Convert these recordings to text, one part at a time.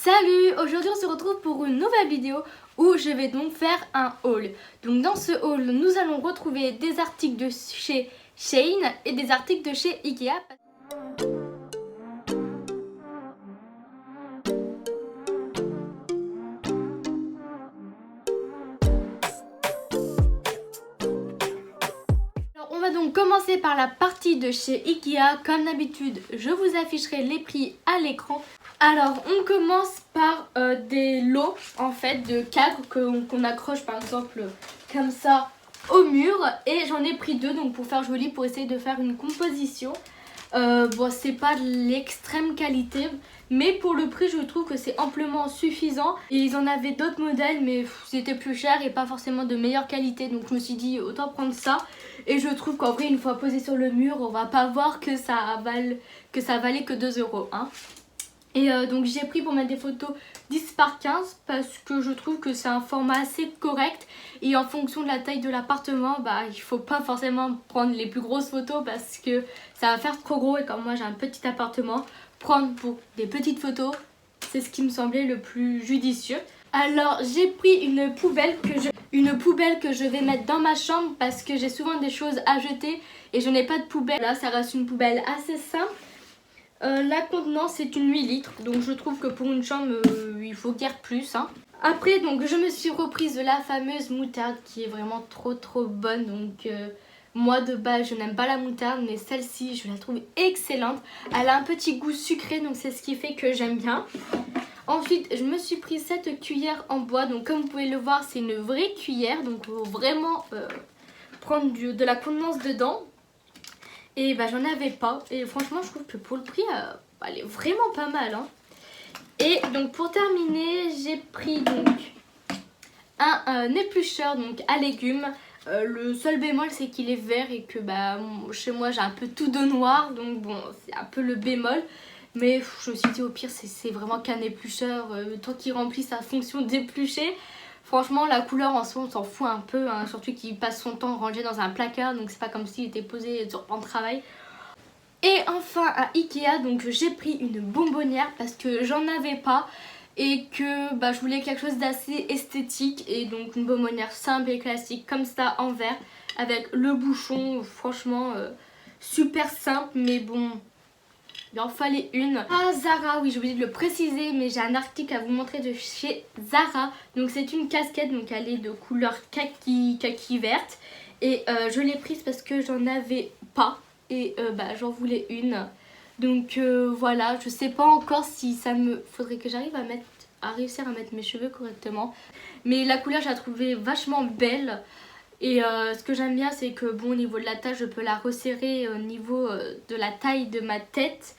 Salut! Aujourd'hui on se retrouve pour une nouvelle vidéo où je vais donc faire un haul. Donc dans ce haul nous allons retrouver des articles de chez Shein et des articles de chez Ikea. On va donc commencer par la partie de chez Ikea. Comme d'habitude, je vous afficherai les prix à l'écran. Alors, on commence par des lots en fait de cadres qu'on accroche par exemple comme ça au mur. Et j'en ai pris deux donc pour faire joli, pour essayer de faire une composition. Bon, c'est pas de l'extrême qualité, mais pour le prix je trouve que c'est amplement suffisant. Et ils en avaient d'autres modèles mais c'était plus cher et pas forcément de meilleure qualité, donc je me suis dit autant prendre ça. Et je trouve qu'en vrai une fois posé sur le mur on va pas voir que ça valait que 2 € hein. Et donc j'ai pris pour mettre des photos 10 par 15 parce que je trouve que c'est un format assez correct. Et en fonction de la taille de l'appartement, bah, il faut pas forcément prendre les plus grosses photos parce que ça va faire trop gros. Et comme moi j'ai un petit appartement, prendre pour des petites photos, c'est ce qui me semblait le plus judicieux. Alors j'ai pris une poubelle que je vais mettre dans ma chambre parce que j'ai souvent des choses à jeter et je n'ai pas de poubelle. Là ça reste une poubelle assez simple. La contenance c'est une 8 litres, donc je trouve que pour une chambre il faut guère plus hein. Après donc je me suis reprise de la fameuse moutarde qui est vraiment trop bonne. Donc moi de base je n'aime pas la moutarde, mais celle-ci je la trouve excellente. Elle a un petit goût sucré, donc c'est ce qui fait que j'aime bien. Ensuite je me suis pris cette cuillère en bois, donc comme vous pouvez le voir c'est une vraie cuillère, donc il faut vraiment prendre de la contenance dedans. Et bah j'en avais pas, et franchement je trouve que pour le prix elle est vraiment pas mal hein. Et donc pour terminer j'ai pris donc un éplucheur donc à légumes. Le seul bémol c'est qu'il est vert et que bah chez moi j'ai un peu tout de noir, donc bon c'est un peu le bémol. Mais je me suis dit au pire c'est vraiment qu'un éplucheur, tant qu'il remplit sa fonction d'éplucher. Franchement la couleur en soi on s'en fout un peu hein, surtout qu'il passe son temps rangé dans un placard, donc c'est pas comme s'il était posé sur plan de travail. Et enfin à Ikea donc j'ai pris une bonbonnière parce que j'en avais pas et que bah, je voulais quelque chose d'assez esthétique, et donc une bonbonnière simple et classique comme ça en verre avec le bouchon, franchement super simple, mais bon il en fallait une. Ah Zara, oui j'ai oublié de le préciser, mais j'ai un article à vous montrer de chez Zara. Donc c'est une casquette, donc elle est de couleur kaki verte. Et je l'ai prise parce que j'en avais pas et bah, j'en voulais une. Donc voilà, je sais pas encore si ça me... Faudrait que j'arrive à réussir à mettre mes cheveux correctement. Mais la couleur je la trouvais vachement belle. Et ce que j'aime bien c'est que bon au niveau de la taille je peux la resserrer au niveau de la taille de ma tête.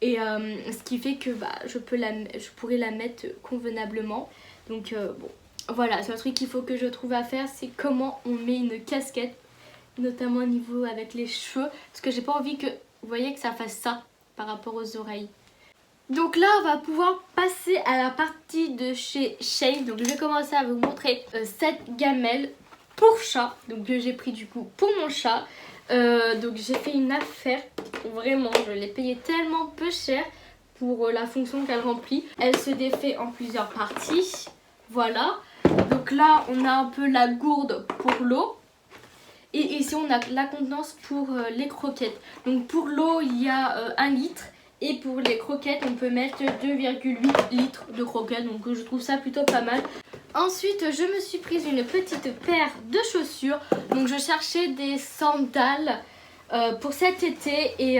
Et ce qui fait que bah, je pourrais la mettre convenablement. Donc bon voilà, c'est un truc qu'il faut que je trouve à faire, c'est comment on met une casquette, notamment au niveau avec les cheveux. Parce que j'ai pas envie que, vous voyez, que ça fasse ça par rapport aux oreilles. Donc là on va pouvoir passer à la partie de chez Shein. Donc je vais commencer à vous montrer cette gamelle pour chat, donc que j'ai pris du coup pour mon chat. Donc j'ai fait une affaire, vraiment je l'ai payé tellement peu cher pour la fonction qu'elle remplit. Elle se défait en plusieurs parties, voilà. Donc là on a un peu la gourde pour l'eau. Et ici on a la contenance pour les croquettes. Donc pour l'eau il y a 1 litre. Et pour les croquettes on peut mettre 2,8 litres de croquettes. Donc je trouve ça plutôt pas mal. Ensuite je me suis prise une petite paire de chaussures. Donc je cherchais des sandales pour cet été. Et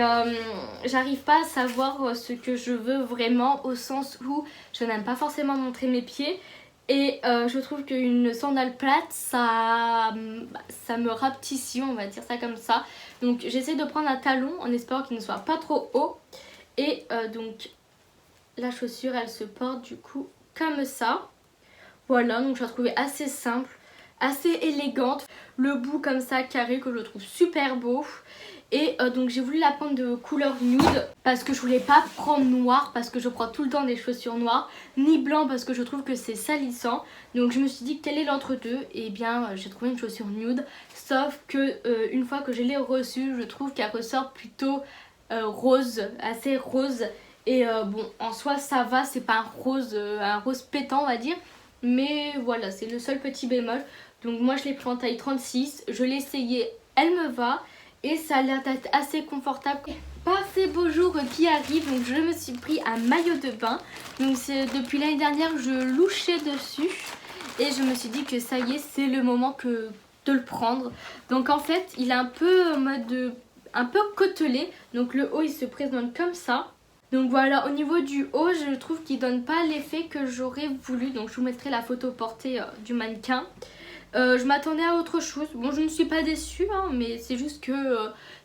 j'arrive pas à savoir ce que je veux vraiment, au sens où je n'aime pas forcément montrer mes pieds. Et je trouve qu'une sandale plate, ça me rapetissit, on va dire ça comme ça. Donc j'essaie de prendre un talon en espérant qu'il ne soit pas trop haut. Et donc la chaussure elle se porte du coup comme ça. Voilà, donc je la trouvais assez simple, assez élégante. Le bout comme ça carré que je trouve super beau. Et donc j'ai voulu la prendre de couleur nude parce que je voulais pas prendre noir parce que je prends tout le temps des chaussures noires, ni blanc parce que je trouve que c'est salissant. Donc je me suis dit quel est l'entre-deux, et bien j'ai trouvé une chaussure nude. Sauf que une fois que je l'ai reçue, je trouve qu'elle ressort plutôt rose, assez rose. Et bon, en soi ça va, c'est pas un rose pétant on va dire. Mais voilà, c'est le seul petit bémol. Donc moi je l'ai pris en taille 36, je l'ai essayé, elle me va. Et ça a l'air d'être assez confortable. Par ces beaux jours qui arrivent, donc je me suis pris un maillot de bain. Donc depuis l'année dernière je louchais dessus. Et je me suis dit que ça y est, c'est le moment de le prendre. Donc en fait, il est un peu en mode un peu côtelé. Donc le haut il se présente comme ça. Donc voilà, au niveau du haut, je trouve qu'il donne pas l'effet que j'aurais voulu. Donc je vous mettrai la photo portée du mannequin. Je m'attendais à autre chose. Bon, je ne suis pas déçue, hein, mais c'est juste que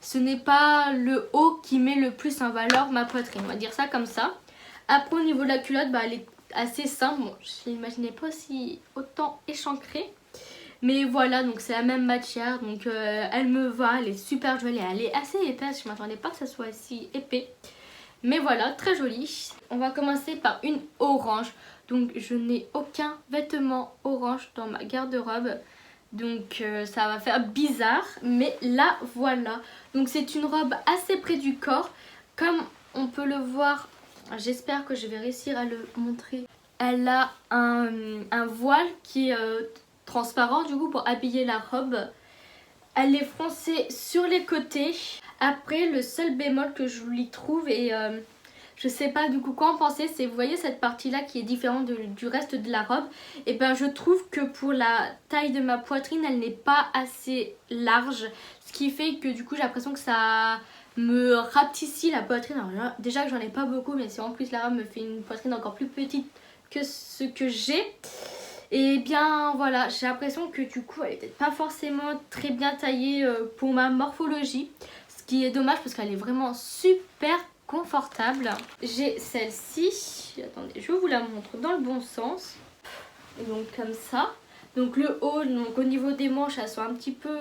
ce n'est pas le haut qui met le plus en valeur ma poitrine. On va dire ça comme ça. Après, au niveau de la culotte, bah, elle est assez simple. Bon, je n'imaginais pas si autant échancrée. Mais voilà, donc c'est la même matière. Donc elle me va, elle est super jolie. Elle est assez épaisse, je ne m'attendais pas que ça soit si épais. Mais voilà, très jolie. On va commencer par une orange. Donc je n'ai aucun vêtement orange dans ma garde-robe. Donc ça va faire bizarre. Mais là, voilà. Donc c'est une robe assez près du corps. Comme on peut le voir, j'espère que je vais réussir à le montrer. Elle a un voile qui est transparent du coup pour habiller la robe. Elle est froncée sur les côtés. Après, le seul bémol que je lui trouve, et je sais pas du coup quoi en penser, c'est vous voyez cette partie là qui est différente du reste de la robe. Et ben je trouve que pour la taille de ma poitrine, elle n'est pas assez large. Ce qui fait que du coup j'ai l'impression que ça me rapetissit la poitrine. Alors là, déjà que j'en ai pas beaucoup, mais si en plus la robe me fait une poitrine encore plus petite que ce que j'ai. Et bien voilà, j'ai l'impression que du coup elle est peut-être pas forcément très bien taillée pour ma morphologie. Ce qui est dommage parce qu'elle est vraiment super confortable. J'ai celle-ci, attendez, je vous la montre dans le bon sens. Donc comme ça. Donc le haut, donc au niveau des manches, elles sont un petit peu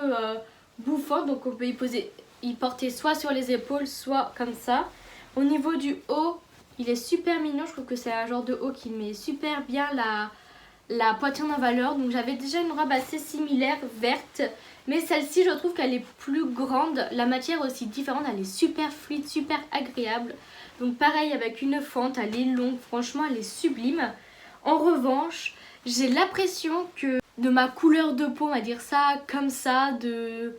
bouffantes. Donc on peut y porter soit sur les épaules, soit comme ça. Au niveau du haut, il est super mignon. Je trouve que c'est un genre de haut qui met super bien la poitrine en valeur. Donc j'avais déjà une robe assez similaire, verte. Mais celle-ci, je trouve qu'elle est plus grande. La matière est aussi différente. Elle est super fluide, super agréable. Donc pareil, avec une fente, elle est longue. Franchement, elle est sublime. En revanche, j'ai l'impression que de ma couleur de peau, on va dire ça comme ça, de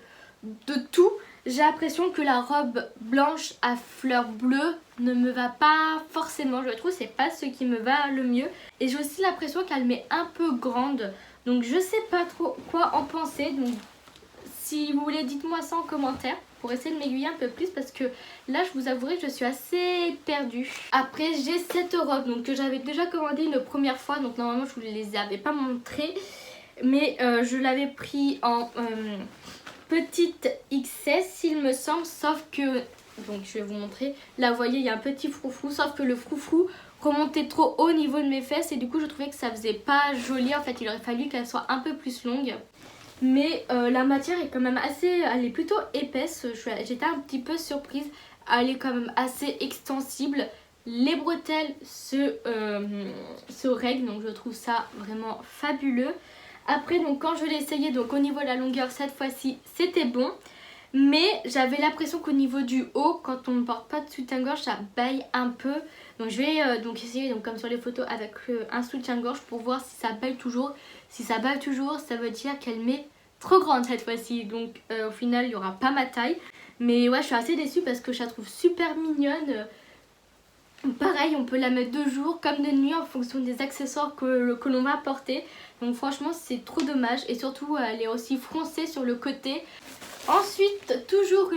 tout, j'ai l'impression que la robe blanche à fleurs bleues ne me va pas forcément. Je trouve que c'est pas ce qui me va le mieux. Et j'ai aussi l'impression qu'elle m'est un peu grande. Donc je sais pas trop quoi en penser. Donc si vous voulez, dites-moi ça en commentaire pour essayer de m'aiguiller un peu plus parce que là je vous avouerai que je suis assez perdue. Après j'ai cette robe donc, que j'avais déjà commandée une première fois. Donc normalement je vous les avais pas montrées. Mais je l'avais pris en petite XS il me semble. Sauf que, donc je vais vous montrer. Là vous voyez il y a un petit froufrou. Sauf que le froufrou remontait trop haut au niveau de mes fesses. Et du coup je trouvais que ça faisait pas joli. En fait il aurait fallu qu'elle soit un peu plus longue. Mais la matière est quand même assez, elle est plutôt épaisse. J'étais un petit peu surprise. Elle est quand même assez extensible. Les bretelles se règlent, donc je trouve ça vraiment fabuleux. Après, donc quand je l'ai essayé, donc au niveau de la longueur, cette fois-ci, c'était bon. Mais j'avais l'impression qu'au niveau du haut, quand on ne porte pas de soutien-gorge, ça baille un peu. Donc je vais donc essayer, donc, comme sur les photos, avec un soutien-gorge pour voir si ça baille toujours. Si ça baille toujours, ça veut dire qu'elle m'est trop grande cette fois-ci. Donc au final, il n'y aura pas ma taille. Mais ouais, je suis assez déçue parce que je la trouve super mignonne. Pareil, on peut la mettre de jour comme de nuit en fonction des accessoires que l'on va porter. Donc franchement, c'est trop dommage. Et surtout, elle est aussi froncée sur le côté. Ensuite, toujours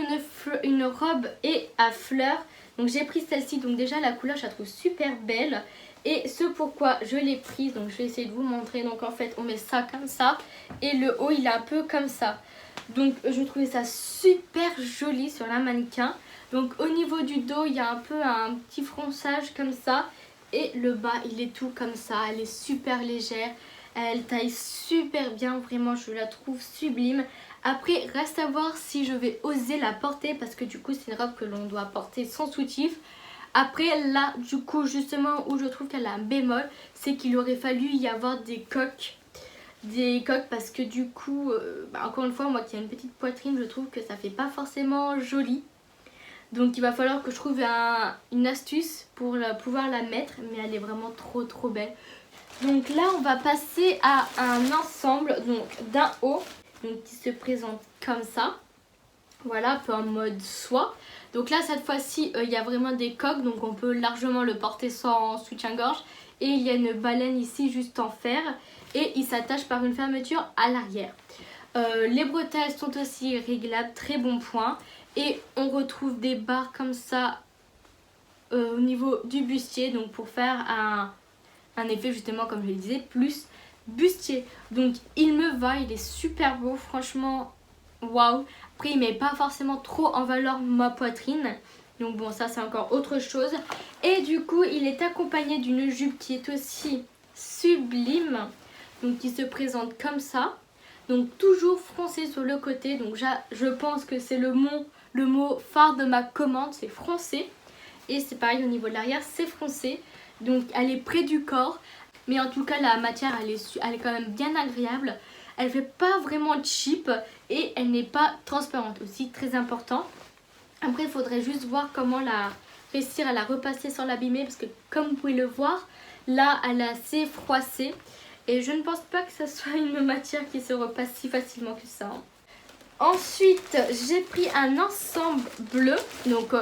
une robe et à fleurs. Donc j'ai pris celle-ci. Donc déjà, la couleur, je la trouve super belle. Et ce pourquoi je l'ai prise. Donc je vais essayer de vous montrer. Donc en fait, on met ça comme ça. Et le haut, il est un peu comme ça. Donc je trouvais ça super joli sur la mannequin. Donc au niveau du dos, il y a un peu un petit fronçage comme ça. Et le bas, il est tout comme ça. Elle est super légère. Elle taille super bien. Vraiment, je la trouve sublime. Après, reste à voir si je vais oser la porter. Parce que du coup, c'est une robe que l'on doit porter sans soutif. Après, là, du coup, justement, où je trouve qu'elle a un bémol, c'est qu'il aurait fallu y avoir des coques. Des coques parce que du coup, encore une fois, moi qui ai une petite poitrine, je trouve que ça fait pas forcément joli. Donc il va falloir que je trouve une astuce pour pouvoir la mettre, mais elle est vraiment trop belle. Donc là on va passer à un ensemble d'un haut donc, qui se présente comme ça. Voilà, un peu en mode soie. Donc là cette fois-ci il y a vraiment des coques, donc on peut largement le porter sans soutien-gorge. Et il y a une baleine ici juste en fer et il s'attache par une fermeture à l'arrière. Les bretelles sont aussi réglables, très bon point. Et on retrouve des barres comme ça au niveau du bustier, donc pour faire un effet justement comme je le disais, plus bustier. Donc il me va, il est super beau, franchement, waouh. Après il met pas forcément trop en valeur ma poitrine. Donc bon, ça c'est encore autre chose. Et du coup il est accompagné d'une jupe qui est aussi sublime. Donc qui se présente comme ça. Donc toujours froncé sur le côté. Donc je pense que c'est le mot phare de ma commande, c'est froncé. Et c'est pareil au niveau de l'arrière, c'est froncé. Donc elle est près du corps. Mais en tout cas la matière elle est quand même bien agréable. Elle fait pas vraiment cheap et elle n'est pas transparente aussi, très important. Après il faudrait juste voir comment réussir à la repasser sans l'abîmer. Parce que comme vous pouvez le voir, là elle est assez froissée. Et je ne pense pas que ce soit une matière qui se repasse si facilement que ça. Ensuite, j'ai pris un ensemble bleu. Donc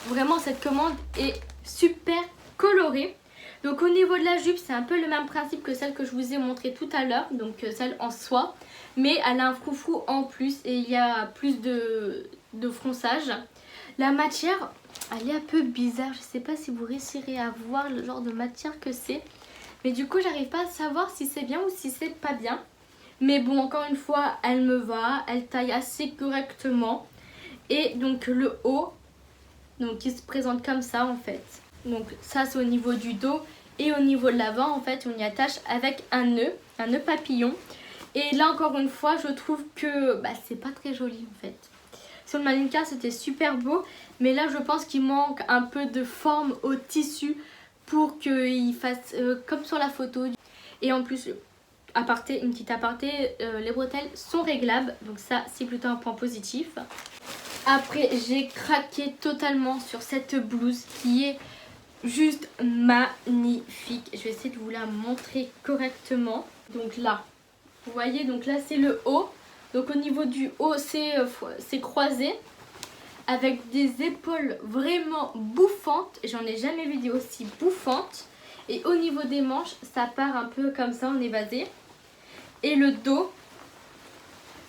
vraiment cette commande est super colorée. Donc au niveau de la jupe, c'est un peu le même principe que celle que je vous ai montré tout à l'heure. Donc celle en soie. Mais elle a un froufrou en plus et il y a plus de fronçage. La matière, elle est un peu bizarre. Je ne sais pas si vous réussirez à voir le genre de matière que c'est. Mais du coup j'arrive pas à savoir si c'est bien ou si c'est pas bien. Mais bon, encore une fois elle me va, elle taille assez correctement. Et donc le haut, donc qui se présente comme ça en fait. Donc ça c'est au niveau du dos. Et au niveau de l'avant en fait on y attache avec un nœud papillon. Et là encore une fois je trouve que c'est pas très joli en fait. Sur le mannequin c'était super beau. Mais là je pense qu'il manque un peu de forme au tissu pour qu'il fasse comme sur la photo. Et en plus, une petite aparté, les bretelles sont réglables. Donc ça, c'est plutôt un point positif. Après, j'ai craqué totalement sur cette blouse qui est juste magnifique. Je vais essayer de vous la montrer correctement. Donc là, vous voyez, donc là c'est le haut. Donc au niveau du haut, c'est croisé. Avec des épaules vraiment bouffantes. J'en ai jamais vu des aussi bouffantes. Et au niveau des manches, ça part un peu comme ça en évasé. Et le dos,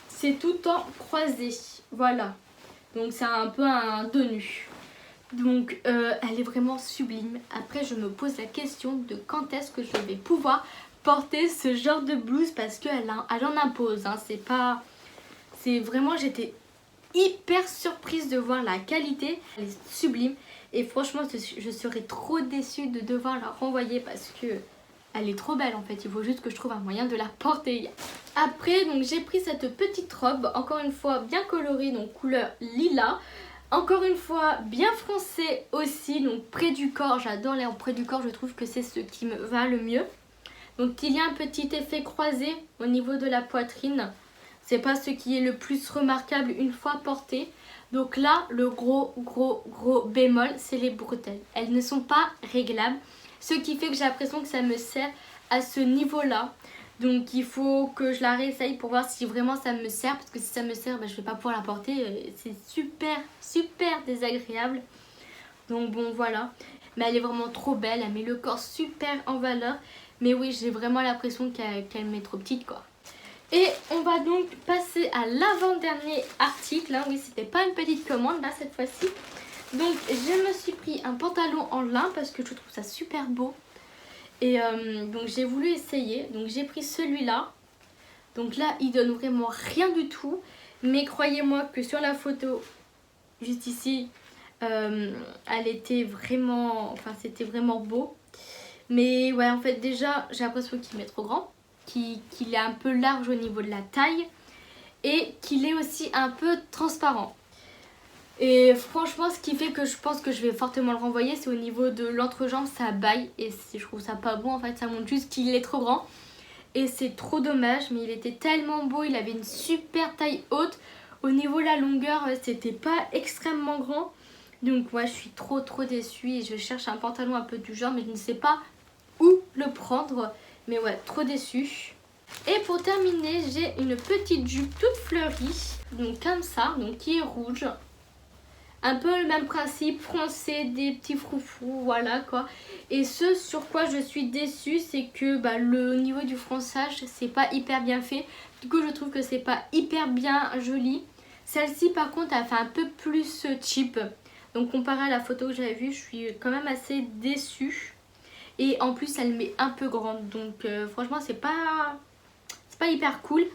c'est tout en croisé. Voilà. Donc c'est un peu un dos nu. Donc elle est vraiment sublime. Après je me pose la question de quand est-ce que je vais pouvoir porter ce genre de blouse. Parce qu'elle en impose. Hein. C'est vraiment, j'étais hyper surprise de voir la qualité. Elle est sublime. Et franchement je serais trop déçue de devoir la renvoyer parce que elle est trop belle en fait. Il faut juste que je trouve un moyen de la porter. Après donc j'ai pris cette petite robe, encore une fois bien colorée, donc couleur lilas. Encore une fois bien foncée aussi, donc près du corps. J'adore les près du corps, je trouve que c'est ce qui me va le mieux. Donc il y a un petit effet croisé au niveau de la poitrine. C'est pas ce qui est le plus remarquable une fois porté. Donc là, le gros bémol, c'est les bretelles. Elles ne sont pas réglables. Ce qui fait que j'ai l'impression que ça me sert à ce niveau-là. Donc il faut que je la réessaye pour voir si vraiment ça me sert. Parce que si ça me sert, je ne vais pas pouvoir la porter. C'est super désagréable. Donc bon, voilà. Mais elle est vraiment trop belle. Elle met le corps super en valeur. Mais oui, j'ai vraiment l'impression qu'elle m'est trop petite, quoi. Et on va donc passer à l'avant-dernier article. Hein. Oui, c'était pas une petite commande là cette fois-ci. Donc je me suis pris un pantalon en lin parce que je trouve ça super beau. Et donc j'ai voulu essayer. Donc j'ai pris celui-là. Donc là il donne vraiment rien du tout. Mais croyez-moi que sur la photo, juste ici, elle était vraiment... Enfin c'était vraiment beau. Mais ouais en fait déjà j'ai l'impression qu'il m'est trop grand. Qu'il est un peu large au niveau de la taille et qu'il est aussi un peu transparent. Et franchement ce qui fait que je pense que je vais fortement le renvoyer, c'est au niveau de l'entrejambe, ça baille et je trouve ça pas bon en fait, ça montre juste qu'il est trop grand et c'est trop dommage. Mais il était tellement beau, il avait une super taille haute. Au niveau de la longueur c'était pas extrêmement grand, Donc ouais, je suis trop déçue et je cherche un pantalon un peu du genre, mais je ne sais pas où le prendre. Mais ouais, trop déçue. Et pour terminer, j'ai une petite jupe toute fleurie, donc comme ça, donc qui est rouge. Un peu le même principe, froncé, des petits froufrous, voilà quoi. Et ce sur quoi je suis déçue, c'est que le niveau du fronçage, c'est pas hyper bien fait. Du coup, je trouve que c'est pas hyper bien joli. Celle-ci, par contre, elle fait un peu plus cheap. Donc, comparé à la photo que j'avais vue, je suis quand même assez déçue. Et en plus, elle m'est un peu grande. Donc, franchement, c'est pas hyper cool.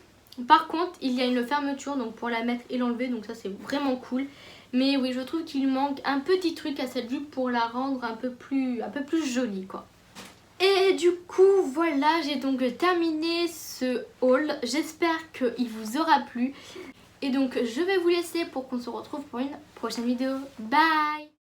Par contre, il y a une fermeture donc pour la mettre et l'enlever, donc ça c'est vraiment cool. Mais oui, je trouve qu'il manque un petit truc à cette jupe pour la rendre un peu plus jolie quoi. Et du coup voilà, j'ai donc terminé ce haul. J'espère qu'il vous aura plu. Et donc je vais vous laisser pour qu'on se retrouve pour une prochaine vidéo. Bye!